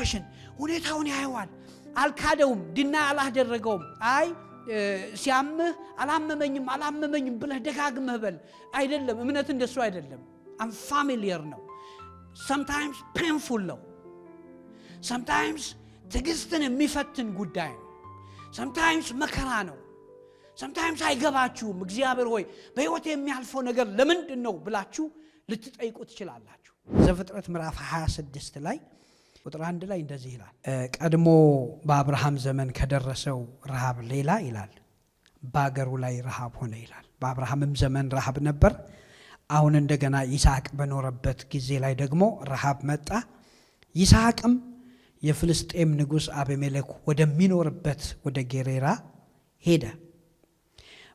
ሲቹዌሽን ሁኔታውን ያየዋል። አልካደውም፣ ድና አላደረገውም። አይ ሲያምህ አላመመኝም ብለህ ደጋግመህ በል አይደለም። እምነት እንደሱ አይደለም። unfamiliar ነው። sometimes painful ነው። sometimes ትዕግስትን የሚፈትን ጉዳይ ነው። sometimes መከራ ነው። sometimes አይገባችሁም። እግዚአብሔር ሆይ በሕይወት የሚያልፈው ነገር ለምንድን ነው ብላችሁ ልትጠይቁ ትችላላችሁ። ዘፍጥረት ምዕራፍ 26 ላይ ቁጥር 1 ላይ እንደዚህ ይላል። ቀድሞ በአብርሃም ዘመን ከደረሰው ረሃብ ሌላ ይላል በአገሩ ላይ ረሃብ ሆነ ይላል። በአብርሃምም ዘመን ረሃብ ነበር። አሁን እንደገና ይስሐቅ በኖረበት ጊዜ ላይ ደግሞ ረሃብ መጣ። ይስሐቅም የፍልስጤም ንጉሥ አቤሜሌክ ወደሚኖርበት ወደ ጌሬራ ሄደ።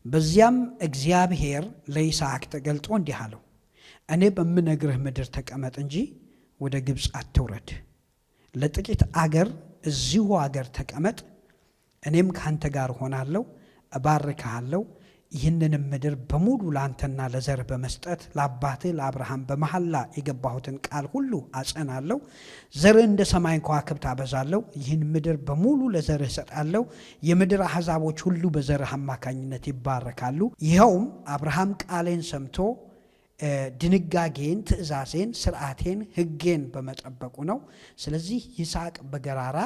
በዚያም እግዚአብሔር ለይስሐቅ ተገልጦ እንዲህ አለው፣ እኔ በምነግርህ ምድር ተቀመጥ እንጂ ወደ ግብፅ አትውረድ። ለጥቂት አገር እዚሁ አገር ተቀመጥ፣ እኔም ካንተ ጋር ሆናለሁ፣ እባርክሃለሁ። ይህንንም ምድር በሙሉ ላንተና ለዘር በመስጠት ለአባትህ ለአብርሃም በመሐላ የገባሁትን ቃል ሁሉ አጸናለሁ። ዘርህ እንደ ሰማይ ከዋክብት አበዛለሁ። ይህን ምድር በሙሉ ለዘርህ እሰጣለሁ። የምድር አሕዛቦች ሁሉ በዘርህ አማካኝነት ይባረካሉ። ይኸውም አብርሃም ቃሌን ሰምቶ ድንጋጌን፣ ትእዛዜን፣ ስርዓቴን፣ ሕጌን በመጠበቁ ነው። ስለዚህ ይስሐቅ በገራራ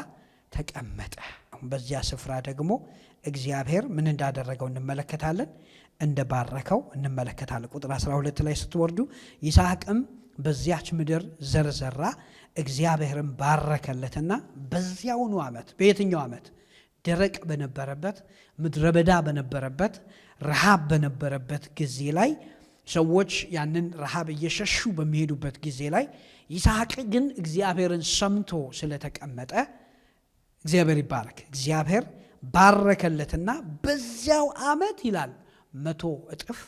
ተቀመጠ። በዚያ ስፍራ ደግሞ እግዚአብሔር ምን እንዳደረገው እንመለከታለን፣ እንደባረከው እንመለከታለን። ቁጥር 12 ላይ ስትወርዱ ይስሐቅም በዚያች ምድር ዘር ዘራ፣ እግዚአብሔርም ባረከለትና በዚያውኑ ዓመት፣ በየትኛው ዓመት? ደረቅ በነበረበት፣ ምድረ በዳ በነበረበት፣ ረሃብ በነበረበት ጊዜ ላይ ሰዎች ያንን ረሃብ እየሸሹ በሚሄዱበት ጊዜ ላይ ይስሐቅ ግን እግዚአብሔርን ሰምቶ ስለተቀመጠ እግዚአብሔር ይባረክ። እግዚአብሔር ባረከለትና በዚያው ዓመት ይላል 100 እጥፍ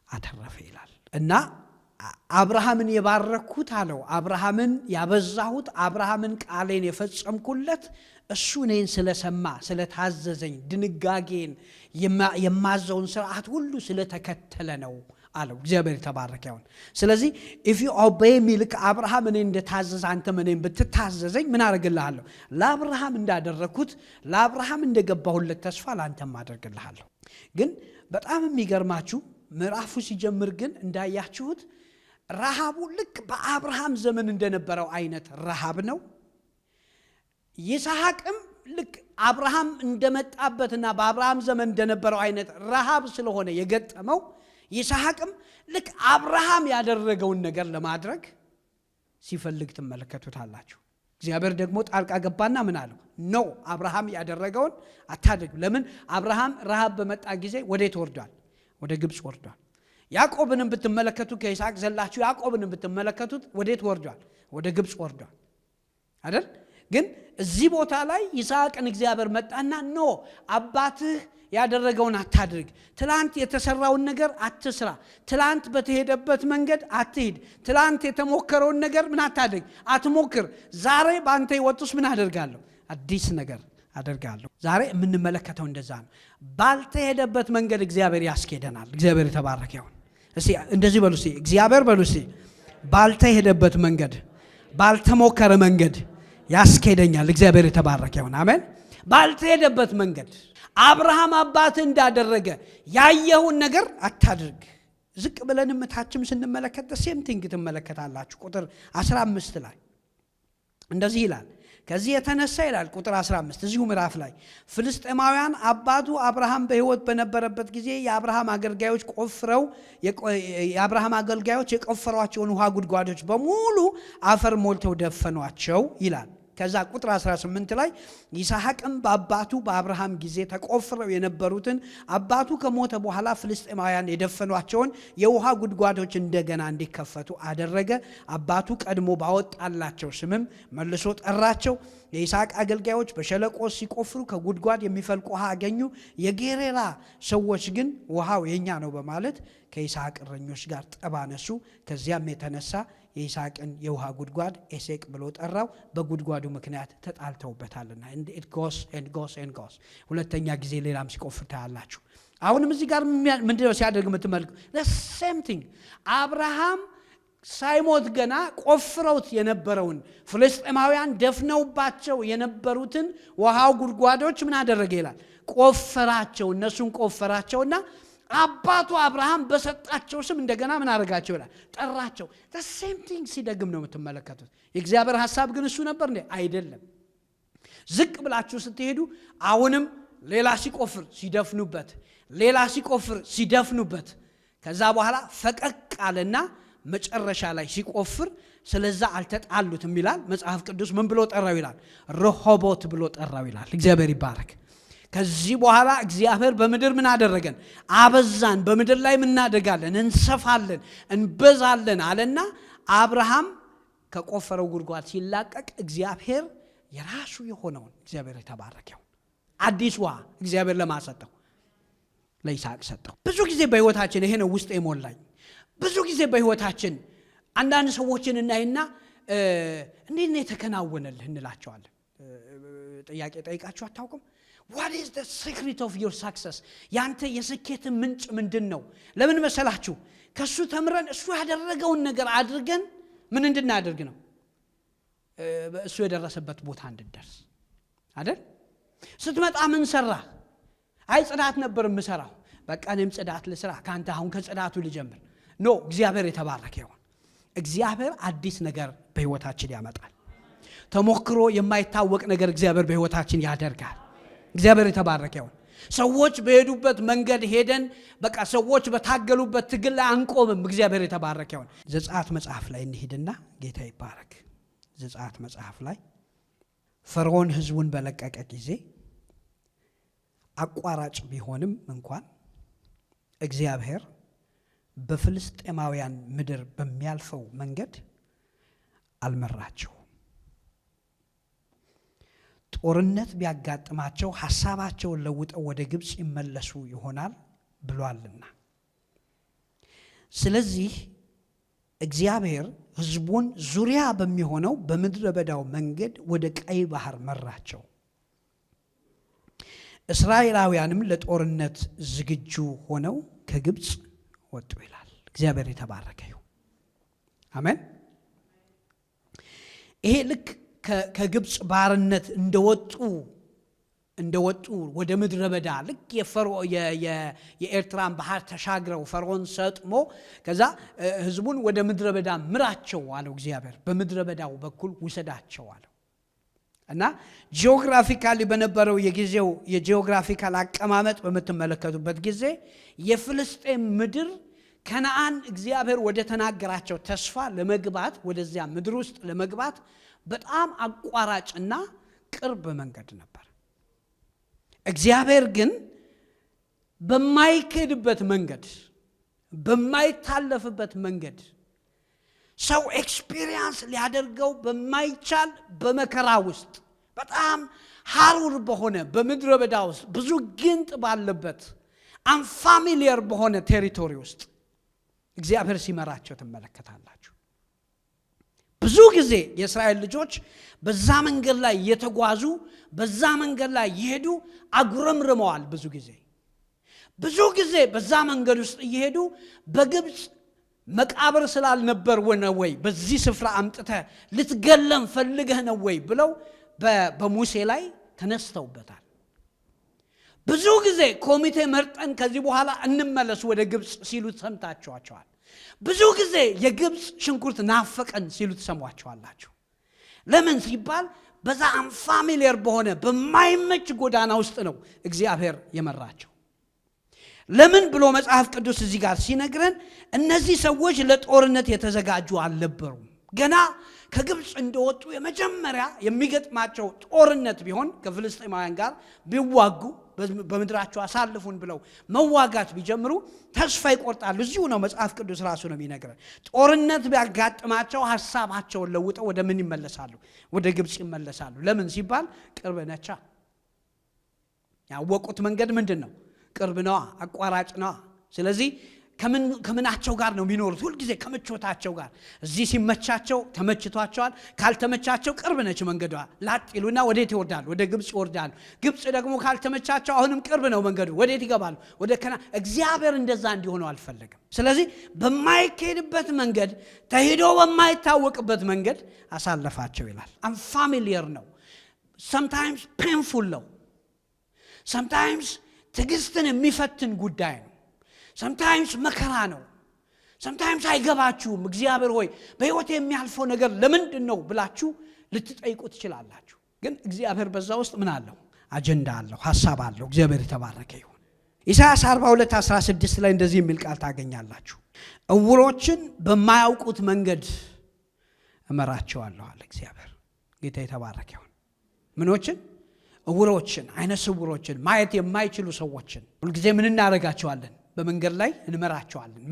አተረፈ ይላል። እና አብርሃምን የባረኩት አለው፣ አብርሃምን ያበዛሁት፣ አብርሃምን ቃሌን የፈጸምኩለት እሱ እኔን ስለሰማ ስለታዘዘኝ፣ ድንጋጌን የማዘውን ስርዓት ሁሉ ስለተከተለ ነው አለው። እግዚአብሔር ተባረከ ይሁን። ስለዚህ if you obey me ልክ አብርሃም እኔ እንደታዘዘ አንተም እኔን ብትታዘዘኝ ምን አደርግልሃለሁ? ለአብርሃም እንዳደረኩት ለአብርሃም እንደገባሁለት ተስፋ ለአንተም አደርግልሃለሁ። ግን በጣም የሚገርማችሁ ምዕራፉ ሲጀምር ግን እንዳያችሁት ረሃቡ ልክ በአብርሃም ዘመን እንደነበረው አይነት ረሃብ ነው። ይስሐቅም ልክ አብርሃም እንደመጣበትና በአብርሃም ዘመን እንደነበረው አይነት ረሃብ ስለሆነ የገጠመው ይስሐቅም ልክ አብርሃም ያደረገውን ነገር ለማድረግ ሲፈልግ ትመለከቱታላችሁ። እግዚአብሔር ደግሞ ጣልቃ ገባና ምን አለው? ኖ አብርሃም ያደረገውን አታድርግ። ለምን? አብርሃም ረሃብ በመጣ ጊዜ ወዴት ወርዷል? ወደ ግብፅ ወርዷል። ያዕቆብንም ብትመለከቱት ከይስሐቅ ዘላችሁ ያዕቆብንም ብትመለከቱት ወዴት ወርዷል? ወደ ግብፅ ወርዷል አይደል? ግን እዚህ ቦታ ላይ ይስሐቅን እግዚአብሔር መጣና ኖ አባትህ ያደረገውን አታድርግ፣ ትላንት የተሰራውን ነገር አትስራ፣ ትላንት በተሄደበት መንገድ አትሂድ፣ ትላንት የተሞከረውን ነገር ምን አታድርግ፣ አትሞክር። ዛሬ በአንተ ሕይወት ውስጥ ምን አደርጋለሁ? አዲስ ነገር አደርጋለሁ። ዛሬ የምንመለከተው እንደዛ ነው። ባልተሄደበት መንገድ እግዚአብሔር ያስኬደናል። እግዚአብሔር የተባረከ ይሁን። እስቲ እንደዚህ በሉ፣ እስቲ እግዚአብሔር በሉ፣ እስቲ ባልተሄደበት መንገድ፣ ባልተሞከረ መንገድ ያስኬደኛል። እግዚአብሔር የተባረከ ይሁን። አሜን። ባልተሄደበት መንገድ አብርሃም አባት እንዳደረገ ያየውን ነገር አታድርግ። ዝቅ ብለንም ታችም ስንመለከት ሴም ቲንግ ትመለከታላችሁ። ቁጥር 15 ላይ እንደዚህ ይላል። ከዚህ የተነሳ ይላል ቁጥር 15 እዚሁ ምዕራፍ ላይ ፍልስጤማውያን አባቱ አብርሃም በሕይወት በነበረበት ጊዜ የአብርሃም አገልጋዮች የቆፈሯቸውን ውሃ ጉድጓዶች በሙሉ አፈር ሞልተው ደፈኗቸው ይላል። ከዛ ቁጥር 18 ላይ ይስሐቅም በአባቱ በአብርሃም ጊዜ ተቆፍረው የነበሩትን አባቱ ከሞተ በኋላ ፍልስጤማውያን የደፈኗቸውን የውሃ ጉድጓዶች እንደገና እንዲከፈቱ አደረገ። አባቱ ቀድሞ ባወጣላቸው ስምም መልሶ ጠራቸው። የይስሐቅ አገልጋዮች በሸለቆ ሲቆፍሩ ከጉድጓድ የሚፈልቅ ውሃ አገኙ። የጌሬራ ሰዎች ግን ውሃው የኛ ነው በማለት ከይስሐቅ እረኞች ጋር ጠብ አነሱ። ከዚያም የተነሳ የይስሐቅን የውሃ ጉድጓድ ኤሴቅ ብሎ ጠራው፣ በጉድጓዱ ምክንያት ተጣልተውበታልና። it goes and goes and goes። ሁለተኛ ጊዜ ሌላም ሲቆፍር ታያላችሁ። አሁንም እዚህ ጋር ምንድነው ሲያደርግ የምትመልከቱ? the same thing። አብርሃም ሳይሞት ገና ቆፍረውት የነበረውን ፍልስጤማውያን ደፍነውባቸው የነበሩትን ውሃው ጉድጓዶች ምን አደረገ ይላል? ቆፈራቸው። እነሱን ቆፈራቸውና አባቱ አብርሃም በሰጣቸው ስም እንደገና ምን አደረጋቸው ይላል? ጠራቸው። the same thing ሲደግም ነው የምትመለከቱት። የእግዚአብሔር ሐሳብ ግን እሱ ነበር እንዴ? አይደለም። ዝቅ ብላችሁ ስትሄዱ አሁንም ሌላ ሲቆፍር ሲደፍኑበት፣ ሌላ ሲቆፍር ሲደፍኑበት፣ ከዛ በኋላ ፈቀቅ አለና መጨረሻ ላይ ሲቆፍር ስለዛ አልተጣሉትም ይላል መጽሐፍ ቅዱስ። ምን ብሎ ጠራው ይላል? ረሆቦት ብሎ ጠራው ይላል። እግዚአብሔር ይባረክ። ከዚህ በኋላ እግዚአብሔር በምድር ምን አደረገን? አበዛን። በምድር ላይ ምን እናደርጋለን? እንሰፋለን፣ እንበዛለን አለና አብርሃም ከቆፈረው ጉድጓድ ሲላቀቅ እግዚአብሔር የራሱ የሆነውን እግዚአብሔር የተባረከው አዲስ ውሃ እግዚአብሔር ለማሰጠው ለይስሐቅ ሰጠው። ብዙ ጊዜ በህይወታችን ይሄ ነው ውስጥ የሞላኝ። ብዙ ጊዜ በህይወታችን አንዳንድ ሰዎችን እናይና እንዴት ነው የተከናወነልህ እንላቸዋለን። ጥያቄ ጠይቃችሁ አታውቁም? what is the secret of your success? ያንተ የስኬት ምንጭ ምንድነው? ለምን መሰላችሁ? ከሱ ተምረን እሱ ያደረገውን ነገር አድርገን ምን እንድናደርግ ነው? እሱ የደረሰበት ቦታ እንድንደርስ አይደል? ስትመጣ ምን ሰራ? አይ ጽዳት ነበር የምሰራው፣ በቃ እኔም ጽዳት ልስራ፣ ካንተ አሁን ከጽዳቱ ልጀምር። ኖ፣ እግዚአብሔር የተባረከ ይሁን። እግዚአብሔር አዲስ ነገር በህይወታችን ያመጣል። ተሞክሮ የማይታወቅ ነገር እግዚአብሔር በህይወታችን ያደርጋል። እግዚአብሔር የተባረከ ይሁን። ሰዎች በሄዱበት መንገድ ሄደን በቃ ሰዎች በታገሉበት ትግል ላይ አንቆምም። እግዚአብሔር የተባረከ ይሁን። ዘጸአት መጽሐፍ ላይ እንሂድና ጌታ ይባረክ። ዘጸአት መጽሐፍ ላይ ፈርዖን ህዝቡን በለቀቀ ጊዜ አቋራጭ ቢሆንም እንኳን እግዚአብሔር በፍልስጤማውያን ምድር በሚያልፈው መንገድ አልመራቸው። ጦርነት ቢያጋጥማቸው ሐሳባቸውን ለውጠው ወደ ግብጽ ይመለሱ ይሆናል ብሏልና። ስለዚህ እግዚአብሔር ህዝቡን ዙሪያ በሚሆነው በምድረ በዳው መንገድ ወደ ቀይ ባህር መራቸው። እስራኤላውያንም ለጦርነት ዝግጁ ሆነው ከግብጽ ወጡ ይላል። እግዚአብሔር የተባረከ ይሁን። አሜን። ይሄ ልክ ከግብጽ ባርነት እንደወጡ ወደ ምድረ በዳ ልክ የኤርትራን ባህር ተሻግረው ፈርዖን ሰጥሞ ከዛ ህዝቡን ወደ ምድረ በዳ ምራቸው አለው እግዚአብሔር። በምድረ በዳው በኩል ውሰዳቸው አለው እና ጂኦግራፊካሊ በነበረው የጊዜው የጂኦግራፊካል አቀማመጥ በመተመለከቱበት ጊዜ የፍልስጤም ምድር ከነዓን እግዚአብሔር ወደ ተናገራቸው ተስፋ ለመግባት ወደዚያ ምድር ውስጥ ለመግባት በጣም አቋራጭና ቅርብ መንገድ ነበር። እግዚአብሔር ግን በማይከድበት መንገድ በማይታለፍበት መንገድ ሰው ኤክስፒሪየንስ ሊያደርገው በማይቻል በመከራ ውስጥ በጣም ሐሩር በሆነ በምድረ በዳ ውስጥ ብዙ ግንጥ ባለበት አንፋሚሊየር በሆነ ቴሪቶሪ ውስጥ እግዚአብሔር ሲመራቸው ትመለከታላችሁ። ብዙ ጊዜ የእስራኤል ልጆች በዛ መንገድ ላይ የተጓዙ በዛ መንገድ ላይ ይሄዱ አጉረምርመዋል። ብዙ ጊዜ በዛ መንገድ ውስጥ ይሄዱ በግብጽ መቃብር ስላልነበር ወይ በዚህ ስፍራ አምጥተ ልትገለም ፈልገህ ነው ወይ ብለው በሙሴ ላይ ተነስተውበታል። ብዙ ጊዜ ኮሚቴ መርጠን ከዚህ በኋላ እንመለስ ወደ ግብጽ ሲሉት ሰምታችኋቸዋል። ብዙ ጊዜ የግብጽ ሽንኩርት ናፈቀን ሲሉት ሰሟቸዋላችሁ። ለምን ሲባል በዛ አንፋሚሊየር በሆነ በማይመች ጎዳና ውስጥ ነው እግዚአብሔር የመራቸው። ለምን ብሎ መጽሐፍ ቅዱስ እዚህ ጋር ሲነግረን እነዚህ ሰዎች ለጦርነት የተዘጋጁ አልነበሩም። ገና ከግብጽ እንደወጡ የመጀመሪያ የሚገጥማቸው ጦርነት ቢሆን ከፍልስጤማውያን ጋር ቢዋጉ በምድራቸው አሳልፉን ብለው መዋጋት ቢጀምሩ ተስፋ ይቆርጣሉ። እዚሁ ነው መጽሐፍ ቅዱስ ራሱ ነው የሚነግረን። ጦርነት ቢያጋጥማቸው ሐሳባቸውን ለውጠው ወደ ምን ይመለሳሉ? ወደ ግብጽ ይመለሳሉ። ለምን ሲባል ቅርብ ነቻ። ያወቁት መንገድ ምንድነው? ቅርብ ነዋ፣ አቋራጭ ነዋ። ስለዚህ ከምናቸው ጋር ነው የሚኖሩት ሁሉ ጊዜ ከምቾታቸው ጋር እዚህ ሲመቻቸው ተመችቷቸዋል ካልተመቻቸው ቅርብ ነች መንገዷ ላጥሉና ወዴት ይወርዳሉ ወደ ግብጽ ይወርዳሉ ግብጽ ደግሞ ካልተመቻቸው አሁንም ቅርብ ነው መንገዱ ወዴት ይገባሉ ወደ ከና እግዚአብሔር እንደዛ እንዲሆነው አልፈለገም ስለዚህ በማይከድበት መንገድ ተሄዶ በማይታወቅበት መንገድ አሳለፋቸው ይላል unfamiliar ነው sometimes painful ነው sometimes ትግስትን የሚፈትን ጉዳይ ነው sometimes መከራ ነው sometimes አይገባችሁም እግዚአብሔር ሆይ በህይወት የሚያልፈው ነገር ለምንድነው ብላችሁ ልትጠይቁ ትችላላችሁ ግን እግዚአብሔር በዛ ውስጥ ምን አለው አጀንዳ አለው ሐሳብ አለው እግዚአብሔር የተባረከ ይሁን ኢሳይያስ 42:16 ላይ እንደዚህ የሚል ቃል ታገኛላችሁ እውሮችን በማያውቁት መንገድ እመራቸዋለሁ አለ እግዚአብሔር ጌታ የተባረከ ይሁን ምኖችን እውሮችን አይነ ስውሮችን ማየት የማይችሉ ሰዎችን ሁሉ ጊዜ ምን እናረጋቸዋለን በመንገድ ላይ እንመራቸዋለን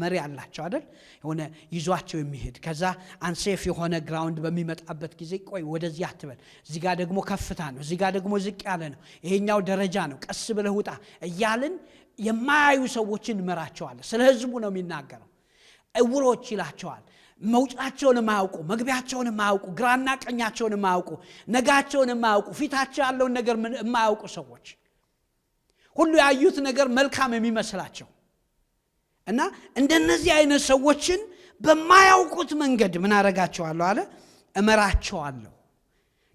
መሪ አላቸው አይደል የሆነ ይዟቸው የሚሄድ ከዛ አንሴፍ የሆነ ግራውንድ በሚመጣበት ጊዜ ቆይ ወደዚህ አትበል እዚህ ጋር ደግሞ ከፍታ ነው እዚህ ጋር ደግሞ ዝቅ ያለ ነው ይሄኛው ደረጃ ነው ቀስ ብለህ ውጣ እያልን የማያዩ ሰዎችን እንመራቸዋለን ስለ ህዝቡ ነው የሚናገረው እውሮች ይላቸዋል መውጫቸውን ማያውቁ መግቢያቸውን ማያውቁ ግራና ቀኛቸውን ማያውቁ ነጋቸውን ማያውቁ ፊታቸው ያለውን ነገር ማያውቁ ሰዎች ሁሉ ያዩት ነገር መልካም የሚመስላቸው እና እንደነዚህ አይነት ሰዎችን በማያውቁት መንገድ ምን አረጋቸዋለሁ አለ እመራቸዋለሁ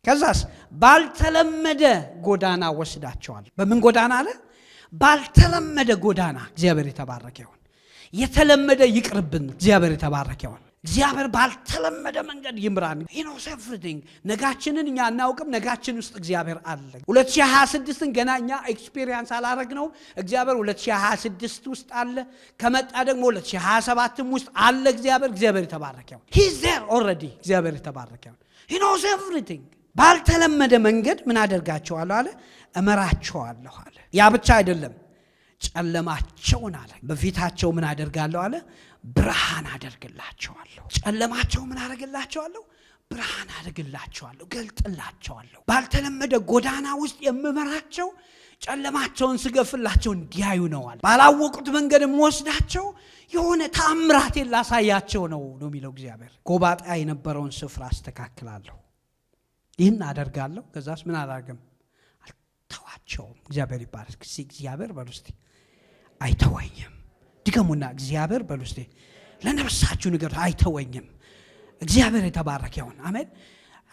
ከዛስ ባልተለመደ ጎዳና ወስዳቸዋለሁ በምን ጎዳና አለ ባልተለመደ ጎዳና እግዚአብሔር የተባረከ ይሁን የተለመደ ይቅርብን እግዚአብሔር የተባረከ ይሁን እግዚአብሔር ባልተለመደ መንገድ ይምራን he knows everything ነጋችንን እኛ እናውቅም ነጋችን ውስጥ እግዚአብሔር አለ 2026ን ገና እኛ ኤክስፒሪየንስ አላረግነው እግዚአብሔር 2026 ውስጥ አለ ከመጣ ደግሞ 2027ም ውስጥ አለ እግዚአብሔር የተባረከው he is there already እግዚአብሔር የተባረከው he knows everything ባልተለመደ መንገድ ምን አደርጋቸዋለሁ አለ እመራቸዋለሁ አለ ያ ብቻ አይደለም ጨለማቸውን አለ በፊታቸው ምን አደርጋለሁ አለ ብርሃን አደርግላቸዋለሁ ጨለማቸው ምን አደርግላቸዋለሁ ብርሃን አደርግላቸዋለሁ ገልጥላቸዋለሁ ባልተለመደ ጎዳና ውስጥ የምመራቸው ጨለማቸውን ስገፍላቸው እንዲያዩ ነዋል ባላወቁት መንገድ ወስዳቸው የሆነ ተአምራት ላሳያቸው ነው የሚለው እግዚአብሔር ጎባጣ የነበረውን ስፍራ አስተካክላለሁ ይህን አደርጋለሁ ከዛስ ምን አላርግም አልተዋቸውም እግዚአብሔር ይባረክ እግዚአብሔር በሉስቲ አይተወኝም ድገሙና እግዚአብሔር በሉስቲ ለነፍሳችሁ ነገር አይተወኝም እግዚአብሔር የተባረከ ይሁን አሜን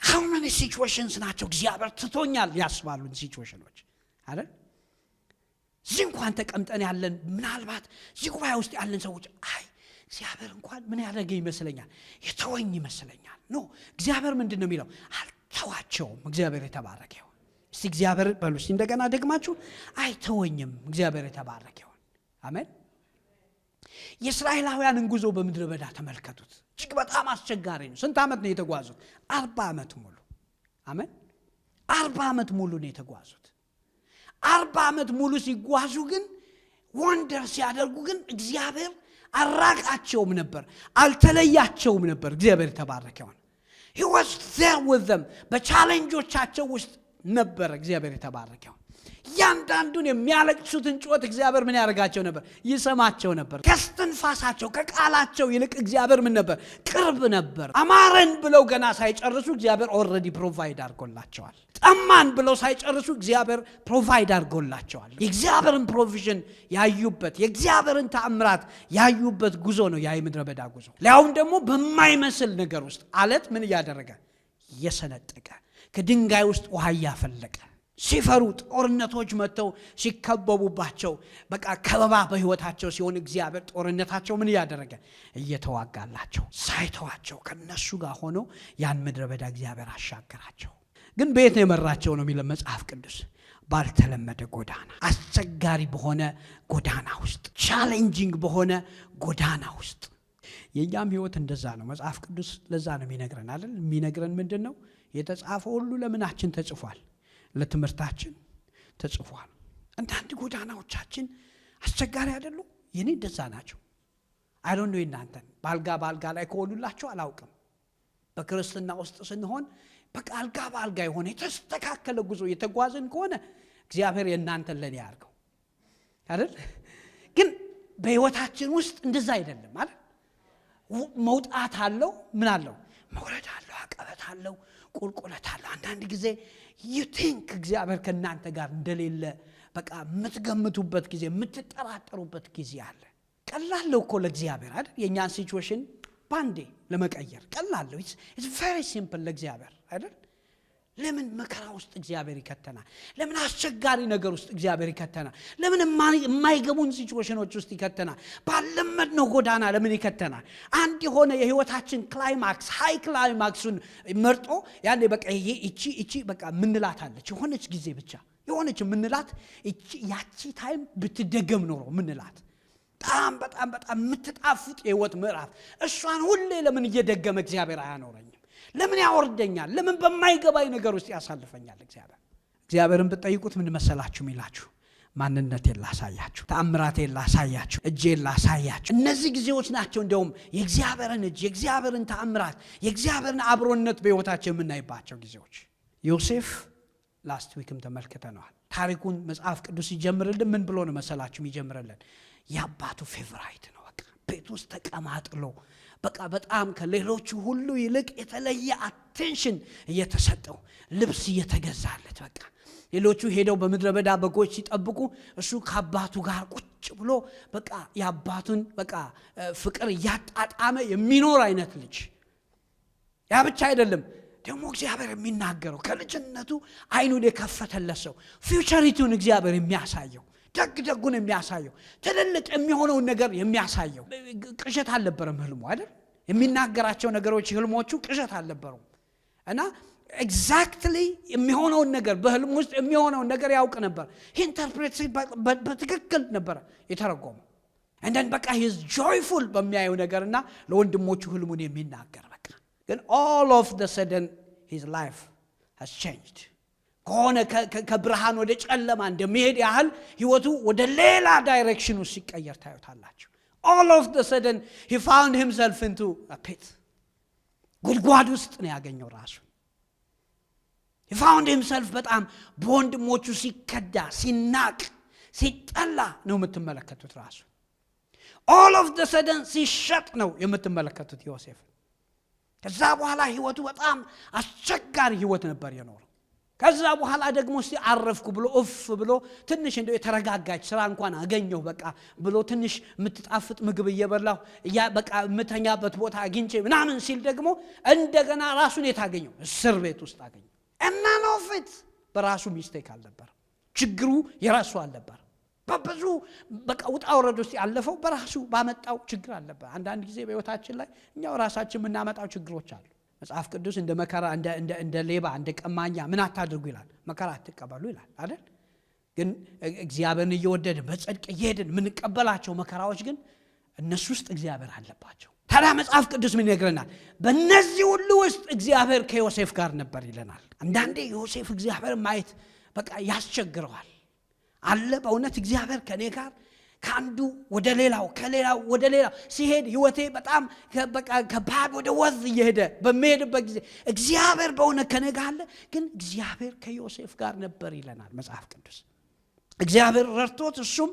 how many situations ናቸው እግዚአብሔር ትቶኛል ያስባሉን ሲቹዌሽኖች አይደል እዚህ እንኳን ተቀምጠን ያለን ምናልባት እዚህ ጉባኤ ውስጥ ያለን ሰዎች አይ እግዚአብሔር እንኳን ምን ያደረገ ይመስለኛል የተወኝ ይመስለኛል ኖ እግዚአብሔር ምንድነው የሚለው አልተዋቸውም እግዚአብሔር የተባረከ ይሁን እስቲ እግዚአብሔር በሉስቲ እንደገና ደግማችሁ አይተወኝም እግዚአብሔር የተባረከ ይሁን አሜን የእስራኤላውያንን ጉዞ በምድረ በዳ ተመልከቱት እጅግ በጣም አስቸጋሪ ነው ስንት ዓመት ነው የተጓዙት 40 ዓመት ሙሉ አሜን 40 ዓመት ሙሉ ነው የተጓዙት 40 ዓመት ሙሉ ሲጓዙ ግን ወንደር ሲያደርጉ ግን እግዚአብሔር አራቃቸውም ነበር አልተለያቸውም ነበር እግዚአብሔር ተባረከ ይሁን he was there with them በቻሌንጆቻቸው ውስጥ ነበር እግዚአብሔር ተባረከ ይሁን ያንዳንዱን የሚያለቅሱትን ጮት እግዚአብሔር ምን ያደርጋቸው ነበር ይሰማቸው ነበር ከስተንፋሳቸው ከቃላቸው ይልቅ እግዚአብሔር ምን ነበር ቅርብ ነበር አማረን ብለው ገና ሳይጨርሱ እግዚአብሔር ኦሬዲ ፕሮቫይድ አድርጎላቸዋል ጠማን ብለው ሳይጨርሱ እግዚአብሔር ፕሮቫይድ አድርጎላቸዋል የእግዚአብሔርን ፕሮቪዥን ያዩበት የእግዚአብሔርን ተአምራት ያዩበት ጉዞ ነው ያ የምድረ በዳ ጉዞ ለያውም ደግሞ በማይመስል ነገር ውስጥ አለት ምን ያደረገ የሰነጠቀ ከድንጋይ ውስጥ ውሃ ያፈለቀ ሲፈሩ ጦርነቶች መተው ሲከበቡባቸው በቃ ከበባ በህይወታቸው ሲሆን እግዚአብሔር ጦርነታቸው ምን ያደረገ እየተዋጋላቸው ሳይተዋቸው ከነሱ ጋር ሆኖ ያን ምድረ በዳ እግዚአብሔር አሻገራቸው ግን በየት ነው የመራቸው ነው የሚለው መጽሐፍ ቅዱስ ባልተለመደ ጎዳና አስቸጋሪ በሆነ ጎዳና ውስጥ ቻሌንጂንግ በሆነ ጎዳና ውስጥ የኛም ህይወት እንደዛ ነው መጽሐፍ ቅዱስ ለዛ ነው የሚነግረን አይደል የሚነግረን ምንድነው የተጻፈው ሁሉ ለምናችን ተጽፏል ለትምህርታችን ተጽፏል አንዳንድ ጎዳናዎቻችን አስቸጋሪ አይደሉ የኔ እንደዛ ናቸው አይ ዶንት ኖ እናንተን ባልጋ ላይ ከወሉላችሁ አላውቅም በክርስትና ውስጥ ስንሆን በቃ አልጋ የሆነ የተስተካከለ ጉዞ የተጓዘን ከሆነ እግዚአብሔር የእናንተን ለኔ ያርገው አይደል ግን በህይወታችን ውስጥ እንደዛ አይደለም ማለት መውጣት አለው ምን አለው መውረድ አለው አቀበት አለው ቁልቁለት አለው አንዳንድ ጊዜ you think እግዚአብሔር ከናንተ ጋር እንደሌለ በቃ የምትገምቱበት ጊዜ የምትጠራጠሩበት ጊዜ አለ ቀላል ነው እኮ ለእግዚአብሔር አይደል የኛን ሲቹዌሽን ባንዴ ለመቀየር ቀላል ነው it's very simple ለእግዚአብሔር አይደል ለምን መከራ ውስጥ እግዚአብሔር ይከተናል ለምን አስቸጋሪ ነገር ውስጥ እግዚአብሔር ይከተናል ለምን የማይገቡን ሲቹዌሽኖች ውስጥ ይከተናል ባለመድነው ጎዳና ለምን ይከተናል አንድ የሆነ የህይወታችን ክላይማክስ ሃይ ክላይማክሱን መርጦ ያኔ በቃ እቺ በቃ ምንላት አለች የሆነች ጊዜ ብቻ የሆነች ምንላት ያቺ ታይም ብትደገም ኖሮ ምንላት በጣም ምትጣፍጥ የህይወት ምዕራፍ እሷን ሁሌ ለምን እየደገመ እግዚአብሔር አያኖረኝም ለምን ያወርደኛል ለምን በማይገባይ ነገር ውስጥ ያሳልፈኛል እግዚአብሔርን ብትጠይቁት ምን መሰላችሁ ሚላችሁ ማንነቴን ላሳያችሁ ተአምራቴን ላሳያችሁ እጄን ላሳያችሁ እነዚህ ጊዜዎች ናቸው እንደውም የእግዚአብሔርን እጅ የእግዚአብሔርን ተአምራት የእግዚአብሔርን አብሮነት በህይወታችን የምናይባቸው ጊዜዎች ዮሴፍ ላስት ዊክም ተመልክተናል ታሪኩን መጽሐፍ ቅዱስ ይጀምርልን ምን ብሎ ነው መሰላችሁ ይጀምርልን ያባቱ ፌቨራይት ነው በቃ ቤት ውስጥ ተቀማጥሎ በቃ በጣም ከሌሎቹ ሁሉ ይልቅ የተለየ አቴንሽን እየተሰጠው ልብስ እየተገዛለት በቃ ሌሎቹ ሄደው በመድረ በዳ በጎች ሲጠብቁ እሱ ከአባቱ ጋር ቁጭ ብሎ በቃ ያባቱን በቃ ፍቅር ያጣጣመ የሚኖር አይነት ልጅ ያ ብቻ አይደለም ደግሞ እግዚአብሔር የሚናገረው ከልጅነቱ አይኑን የከፈተለት ሰው ፊውቸሪቲውን እግዚአብሔር የሚያሳየው ደግደጉን የሚያሳየው ትልልቅ የሚሆነውን ነገር የሚያሳየው ቅዠት አልነበረም ህልሙ አይደል የሚናገራቸው ነገሮች ህልሞቹ ቅዠት አልነበሩም እና ኤግዛክትሊ የሚሆነውን ነገር በህልሙ ውስጥ የሚሆነውን ነገር ያውቅ ነበር ኢንተርፕሬት በትክክል ነበር የተረጎመው እንደን በቃ he's joyful በሚያየው ነገርና ለወንድሞቹ ህልሙን የሚናገር በቃ ግን all of the sudden his life has changed ከሆነ ከብርሃን ወደ ጨለማ እንደሚሄድ ያህል ህይወቱ ወደ ሌላ ዳይሬክሽን ውስጥ ሲቀየር ታዩታላችሁ all of the sudden he found himself into a pit ጉድጓድ ውስጥ ነው ያገኘው ራሱ he found himself በጣም በወንድሞቹ ሲከዳ ሲናቅ ሲጠላ ነው የምትመለከቱት ራሱ all of the sudden ሲሸጥ ነው የምትመለከቱት ዮሴፍ ከዛ በኋላ ህይወቱ በጣም አስቸጋሪ ህይወት ነበር የኖረው ከዛ በኋላ ደግሞ ሲአረፍኩ ብሎ ብሎ ትንሽ እንደው የተረጋጋች ስራ እንኳን አገኘው በቃ ብሎ ትንሽ ምትጣፍጥ ምግብ እየበላው ያ በቃ ምተኛበት ቦታ አግኝቼ ምናምን ሲል ደግሞ እንደገና ራሱን የታገኘው እስር ቤት ውስጥ አገኘው እና ነው ፊት በራሱ ሚስቴክ አልነበር ችግሩ የራሱ አልነበር በብዙ በቃ ውጣ ወረድ ውስጥ ያለፈው በራሱ ባመጣው ችግር አልነበር አንዳንድ ጊዜ በህይወታችን ላይ እኛው ራሳችን ምናመጣው ችግሮች አሉ መጽሐፍ ቅዱስ እንደ መከራ እንደ ሌባ እንደ ቀማኛ ምን አታድርጉ ይላል መከራ አትቀበሉ ይላል አይደል ግን እግዚአብሔርን እየወደደ በጽድቅ እየሄድን ምን ቀበላቸው መከራዎች ግን እነሱ ውስጥ እግዚአብሔር አለባቸው ታዲያ መጽሐፍ ቅዱስ ምን ይነግረናል በእነዚህ ሁሉ ውስጥ እግዚአብሔር ከዮሴፍ ጋር ነበር ይለናል አንዳንዴ ዮሴፍ እግዚአብሔር ማየት በቃ ያስቸግረዋል አለ በእውነት እግዚአብሔር ከኔ ጋር ካንዱ ወደ ሌላው ከሌላው ወደ ሌላው ሲሄድ ህይወቴ በጣም በቃ ከባድ ወደ ወዝ እየሄደ በመሄድበት ጊዜ እግዚአብሔር በእውነት ከኔ ጋር አለ ግን እግዚአብሔር ከዮሴፍ ጋር ነበር ይለናል መጽሐፍ ቅዱስ እግዚአብሔር ረድቶት እሱም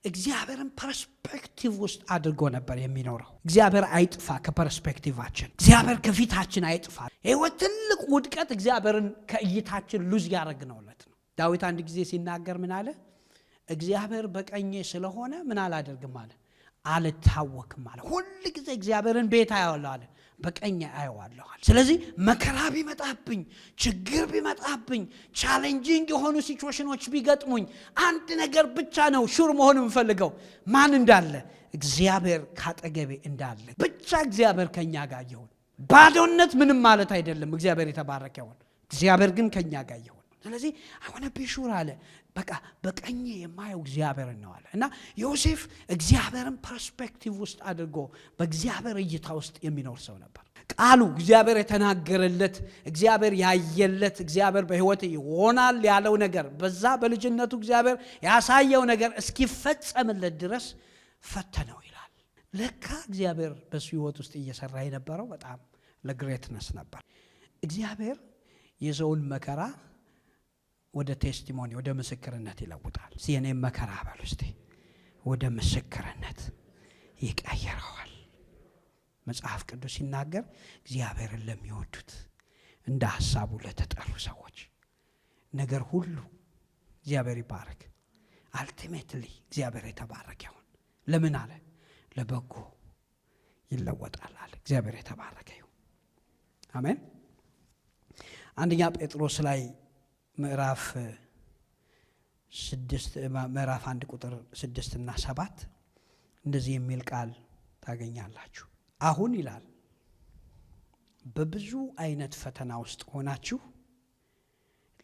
እግዚአብሔርን ፐርስፔክቲቭ ውስጥ አድርጎ ነበር የሚኖረው እግዚአብሔር አይጥፋ ከፐርስፔክቲቫችን እግዚአብሔር ከፊታችን አይጥፋ ህይወት ትልቅ ውድቀት እግዚአብሔርን ከእይታችን ሉዝ ያረግነውለት ነው ዳዊት አንድ ጊዜ ሲናገር ምን አለ እግዚአብሔር በቀኜ ስለሆነ ምን አላደርግም አለ አልታወክም አለ ሁሉ ጊዜ እግዚአብሔርን ቤት አያዋለሁ አለ በቀኜ አያዋለሁ አለ ስለዚህ መከራ ቢመጣብኝ ችግር ቢመጣብኝ ቻሌንጂንግ የሆኑ ሲቹዌሽኖች ቢገጥሙኝ አንድ ነገር ብቻ ነው ሹር መሆን የምፈልገው ማን እንዳለ እግዚአብሔር ካጠገቤ እንዳለ ብቻ እግዚአብሔር ከኛ ጋር ይሁን ባዶነት ምንም ማለት አይደለም እግዚአብሔር የተባረከ ይሁን እግዚአብሔር ግን ከኛ ጋር ይሁን ስለዚህ አሁን ቢሹር አለ በቃ በቀኜ የማየው እግዚአብሔር ነው አለ እና ዮሴፍ እግዚአብሔርን ፐርስፔክቲቭ ውስጥ አድርጎ በእግዚአብሔር እይታ ውስጥ የሚኖር ሰው ነበር ቃሉ እግዚአብሔር የተናገረለት እግዚአብሔር ያየለት እግዚአብሔር በህይወት ይሆናል ያለው ነገር በዛ በልጅነቱ እግዚአብሔር ያሳየው ነገር እስኪፈጸምለት ድረስ ፈተነው ይላል ለካ እግዚአብሔር በሱ ህይወት ውስጥ እየሰራ የነበረው በጣም ለግሬትነስ ነበር እግዚአብሔር የሰውን መከራ ወደ ቴስቲሞኒ ወደ ምስክርነት ይለውጣል ሲኔ መከራ ባል እስቲ ወደ ምስክርነት ይቀይረዋል። መጽሐፍ ቅዱስ ሲናገር እግዚአብሔርን ለሚወዱት እንደ ሐሳቡ ለተጠሩ ሰዎች ነገር ሁሉ እግዚአብሔር ይባረክ። አልቲሜትሊ እግዚአብሔር የተባረከ ይሁን። ለምን አለ? ለበጎ ይለወጣል አለ። እግዚአብሔር የተባረከ ይሁን። አሜን። አንደኛ ጴጥሮስ ላይ ምዕራፍ 1 ቁጥር 6 እና 7 እንደዚህ የሚል ቃል ታገኛላችሁ። አሁን ይላል በብዙ አይነት ፈተና ውስጥ ሆናችሁ